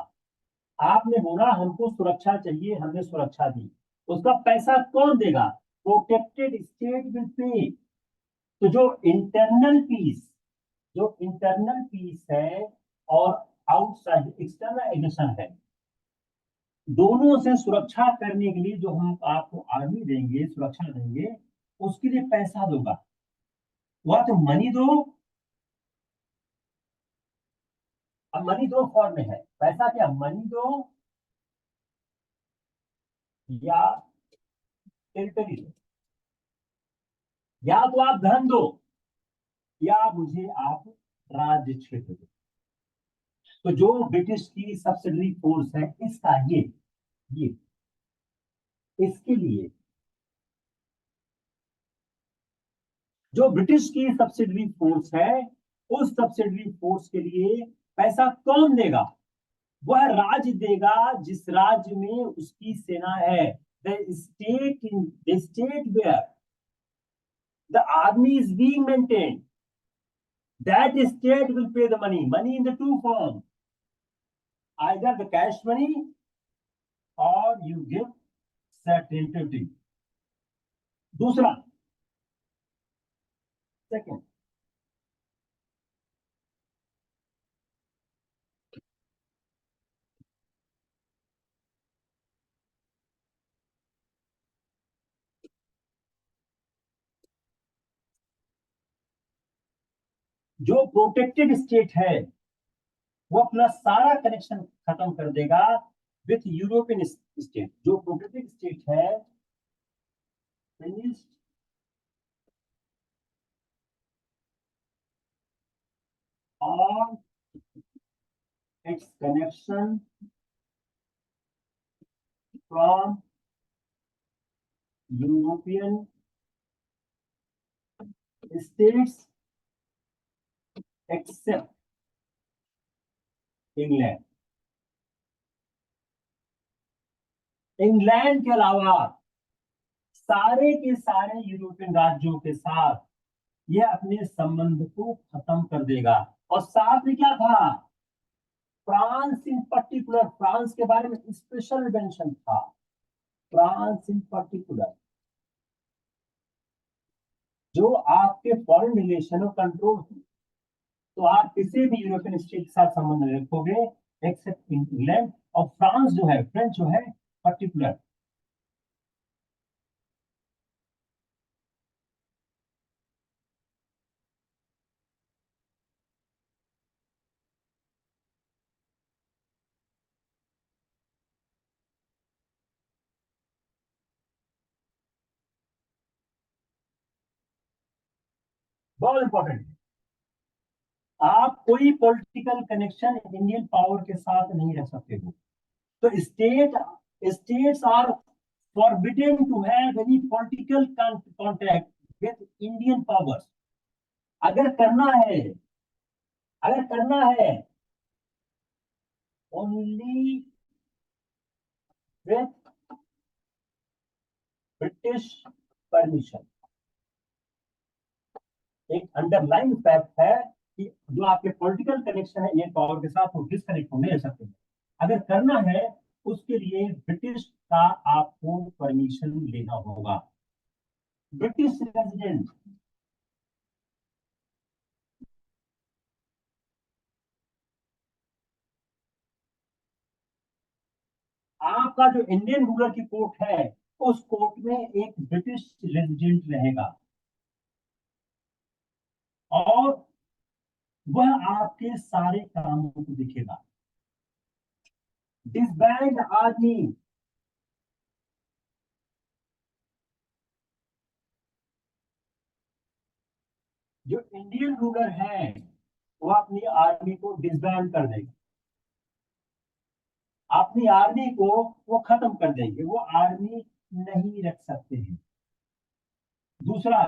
आपने बोला हमको सुरक्षा चाहिए, हमने सुरक्षा दी, उसका पैसा कौन देगा? Protected state will pay. तो जो इंटरनल पीस है और आउटसाइड एक्सटर्नल एग्रेशन है, दोनों से सुरक्षा करने के लिए जो हम आपको आर्मी देंगे, सुरक्षा देंगे, उसके लिए पैसा दोगा। वह तो मनी दो। अब मनी दो फॉर्म में है। पैसा क्या? मनी दो या टेरिटरी दो। या तो आप धन दो या मुझे आप राज्य क्षेत्र दो। तो जो ब्रिटिश की सब्सिडरी फोर्स है इसका ये इसके लिए, जो ब्रिटिश की सब्सिडरी फोर्स है, उस सब्सिडरी फोर्स के लिए पैसा कौन देगा? वह राज्य देगा जिस राज्य में उसकी सेना है। The state where the army is being maintained, that state will pay the money in the two forms, either the cash money or you give certain duty। दूसरा, सेकंड, जो प्रोटेक्टेड स्टेट है वो अपना सारा कनेक्शन खत्म कर देगा with European state. जो प्रोटेक्टेड स्टेट है finished all it's connection from European states except England. England के अलावा सारे के सारे यूरोपियन राज्यों के साथ यह अपने संबंध को खत्म कर देगा। और साथ में क्या था? फ्रांस इन पर्टिकुलर, फ्रांस के बारे में स्पेशल मेंशन था। फ्रांस इन पर्टिकुलर जो आपके फॉरेन रिलेशन कंट्रोल, तो आप किसी भी यूरोपियन स्टेट के साथ संबंध रखोगे एक्सेप्ट इंग्लैंड, और फ्रांस जो है, फ्रेंच जो है पर्टिकुलर। बहुत इंपॉर्टेंट है। आप कोई पॉलिटिकल कनेक्शन इंडियन पावर के साथ नहीं रख सकते हो। तो states are forbidden to have any political contact with Indian powers। अगर करना है, अगर करना है, only with British permission। एक अंडरलाइन फैक्ट है कि जो आपके पॉलिटिकल कनेक्शन है इंडियन पावर के साथ, वो डिसकनेक्ट होने रह सकते हैं। अगर करना है, उसके लिए ब्रिटिश का आपको परमिशन लेना होगा। ब्रिटिश रेजिडेंट, आपका जो इंडियन रूलर की कोर्ट है, उस कोर्ट में एक ब्रिटिश रेजिडेंट रहेगा, और वह आपके सारे कामों को देखेगा। डिसबैंड आर्मी, जो इंडियन रूलर है, वो अपनी आर्मी को डिसबैंड कर देगा, अपनी आर्मी को वो खत्म कर देंगे, वो आर्मी नहीं रख सकते हैं। दूसरा,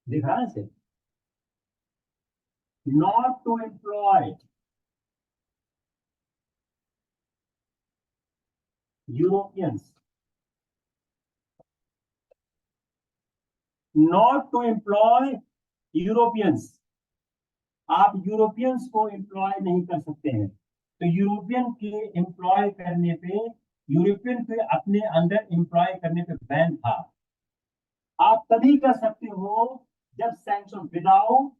दिखा से, not to employ Europeans, not to employ Europeans. आप यूरोपियंस को एम्प्लॉय नहीं कर सकते हैं। तो यूरोपियन के एम्प्लॉय करने पे, यूरोपियन के अपने अंदर एम्प्लॉय करने पे बैन था। आप तभी कर सकते हो जब sanction, without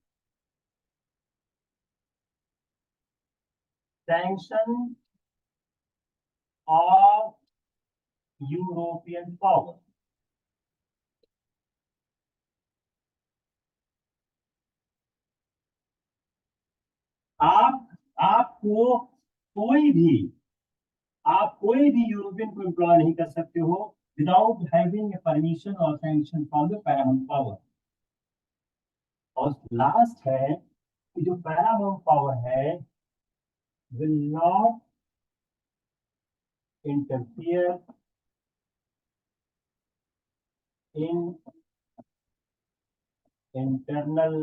sanction of European power. आप आपको कोई भी, आप कोई भी यूरोपियन को एम्प्लॉय नहीं कर सकते हो विदाउट हैविंग परमिशन और sanction from the Paramount power. और लास्ट है कि जो पैरामाउंट पावर है, will not interfere in internal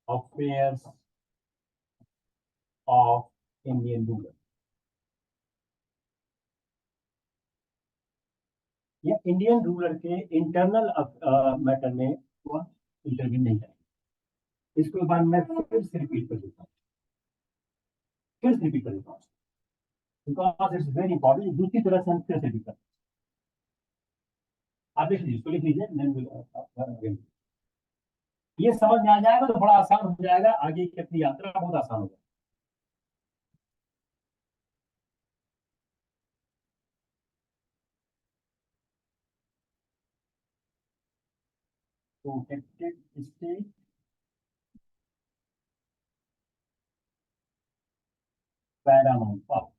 affairs of Indian ruler. या इंडियन रूलर के इंटरनल मैटर में वह इंटरव्यू नहीं करेंगे। इसके बाद मैं फिर से रिपीट कर देता हूँ, फिर से रिपीट कर देता हूँ, बिकॉज इट्स वेरी इंपॉर्टेंट। दूसरी तरह से हम फिर से रिपीट करते हैं। आप देख लीजिए, इसको लिख लीजिए, ये समझ में आ जाएगा तो बड़ा आसान हो जाएगा, आगे की अपनी यात्रा बहुत आसान हो जाएगी। Protected state, paramount power,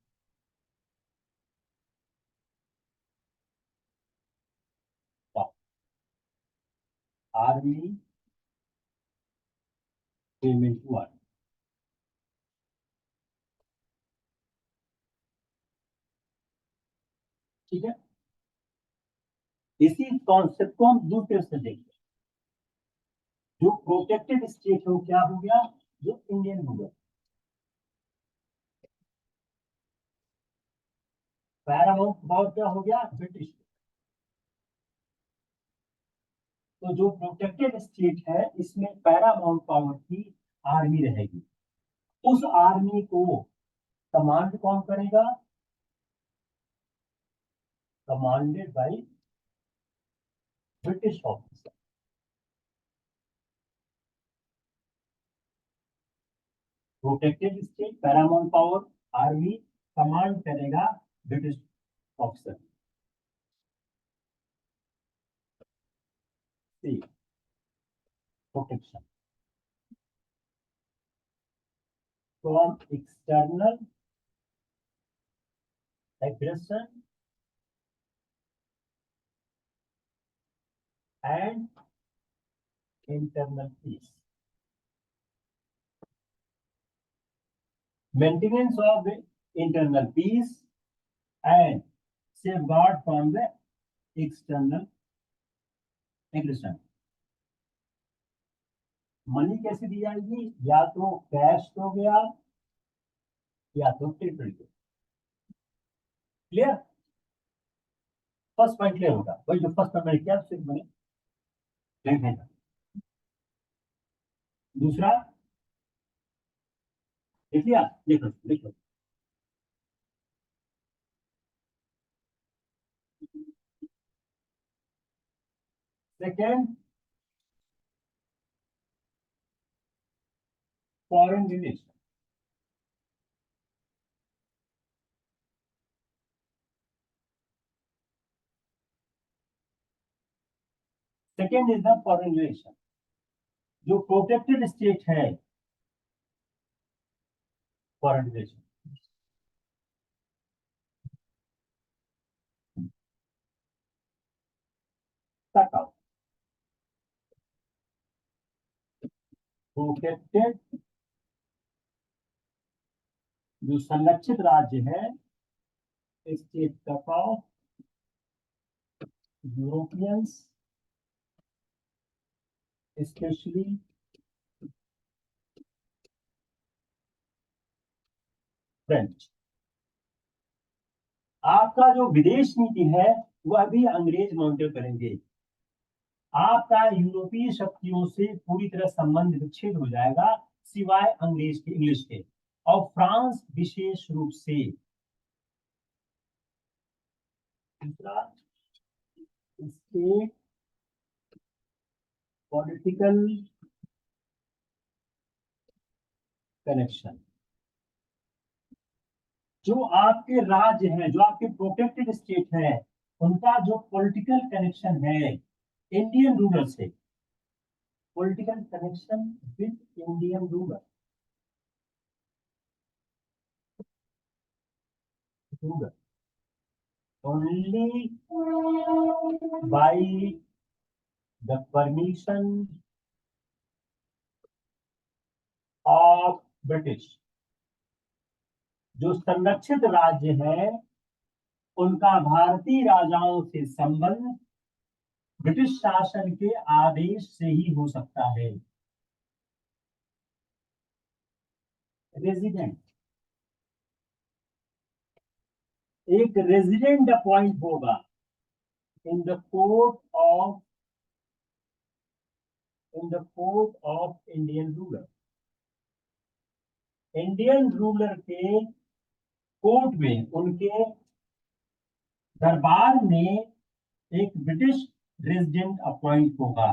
army, payment to army. ठीक है, इसी कॉन्सेप्ट को हम दूसरे से देखें। जो प्रोटेक्टेड स्टेट है वो क्या हो गया, जो इंडियन हो गया। पैरामाउंट पावर क्या हो गया, ब्रिटिश। तो जो प्रोटेक्टेड स्टेट है, इसमें पैरामाउंट पावर की आर्मी रहेगी। उस आर्मी को कमांड कौन करेगा, commanded by British officer. Protected state, paramount power, army, command करेगा British officer. C, protection from external aggression and internal peace. Maintenance of the internal peace and safeguard from the external aggression. Money कैसे दी जाएगी? या तो cash हो गया या तो territory. Clear? First point clear होगा, वही जो फर्स्ट पॉइंट मैंने किया सिर्फ मैंने लिख दिया। दूसरा लिख लिया, लिख लो लिख लो। Second, foreign relation. Second is the foreign relation. जो प्रोटेक्टेड स्टेट है, फॉरेन रिलेशन तक प्रोटेक्टेड जो संरक्षित राज्य है, स्टेट तक ऑफ यूरोपियंस स्पेशली फ्रेंच। आपका जो विदेश नीति है वह भी अंग्रेज मॉनिटर करेंगे। आपका यूरोपीय शक्तियों से पूरी तरह संबंध विच्छेद हो जाएगा, सिवाय अंग्रेज के, इंग्लिश के, और फ्रांस विशेष रूप से। दूसरा, स्टेट पॉलिटिकल कनेक्शन। जो आपके राज्य हैं, जो आपके प्रोटेक्टेड स्टेट हैं, उनका जो पॉलिटिकल कनेक्शन है इंडियन रूलर से, political connection with Indian ruler, ruler only by the permission of British। जो संरक्षित राज्य है उनका भारतीय राजाओं से संबंध ब्रिटिश शासन के आदेश से ही हो सकता है। रेजिडेंट, एक रेजिडेंट अपॉइंट होगा in the court of Indian ruler. Indian ruler के कोर्ट में, उनके दरबार में एक ब्रिटिश रेजिडेंट अपॉइंट होगा।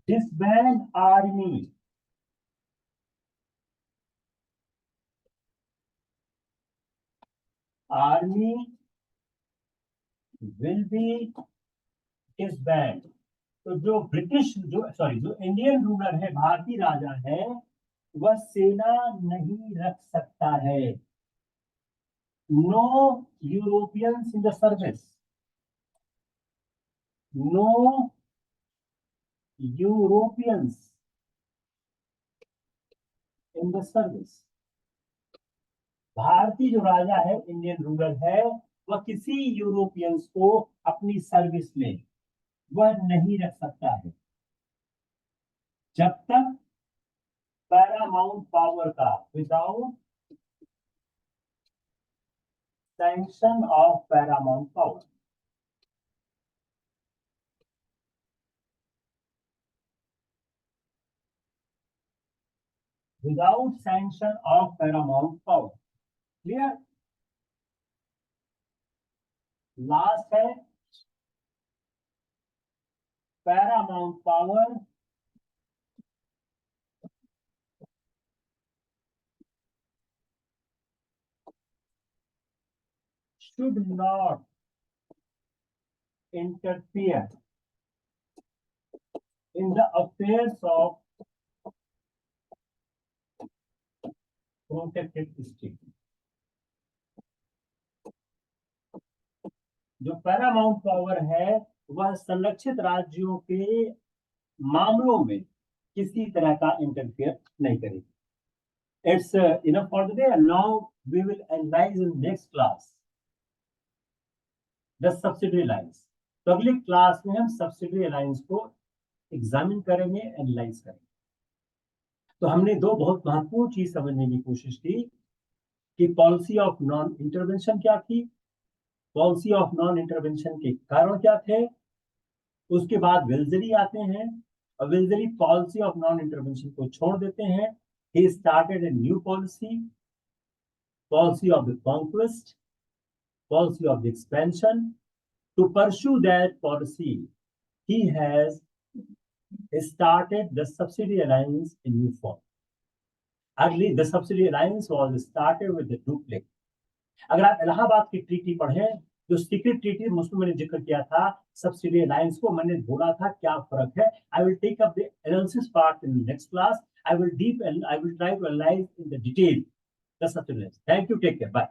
Disband army, army will be disband. तो जो ब्रिटिश, जो इंडियन रूलर है, भारतीय राजा है, वह सेना नहीं रख सकता है। No Europeans in the service, no Europeans in the service. भारतीय जो राजा है, इंडियन रूलर है, वह किसी यूरोपियंस को अपनी सर्विस में वह नहीं रख सकता है, जब तक पैरामाउंट पावर का, without sanction of paramount power. Without sanction of paramount power. Clear? Last है paramount power should not interfere in the affairs of protected state. जो पैरामाउंट पावर है वह संरक्षित राज्यों के मामलों में किसी तरह का इंटरफेयर नहीं करेगी। It's enough for today. Now we will analyze in next class the subsidiary lines. तो अगली क्लास में हम सब्सिडरी लाइंस को एग्जामिन करेंगे, एनालाइज करेंगे। तो हमने दो बहुत महत्वपूर्ण चीज समझने की कोशिश की कि पॉलिसी ऑफ नॉन इंटरवेंशन क्या थी, पॉलिसी ऑफ नॉन इंटरवेंशन के कारण क्या थे, उसके बाद वेल्जरी आते हैं और Wellesley policy of non intervention को छोड़ देते हैं। He started a new policy, policy of the conquest, policy of the expansion. To pursue that policy he has started the subsidiary alliance in new form. Early, the subsidiary alliance was started with the duplex. अगर आप इलाहाबाद की treaty पढ़ें, जो secret treaty मुझको मैंने जिक्र किया था सब्सिडियरी अलायंस को, मैंने बोला था क्या फर्क है। I will take up the analysis part in next class. I will try to analyse in the detail the subsidiary alliance. Thank you, take care, bye.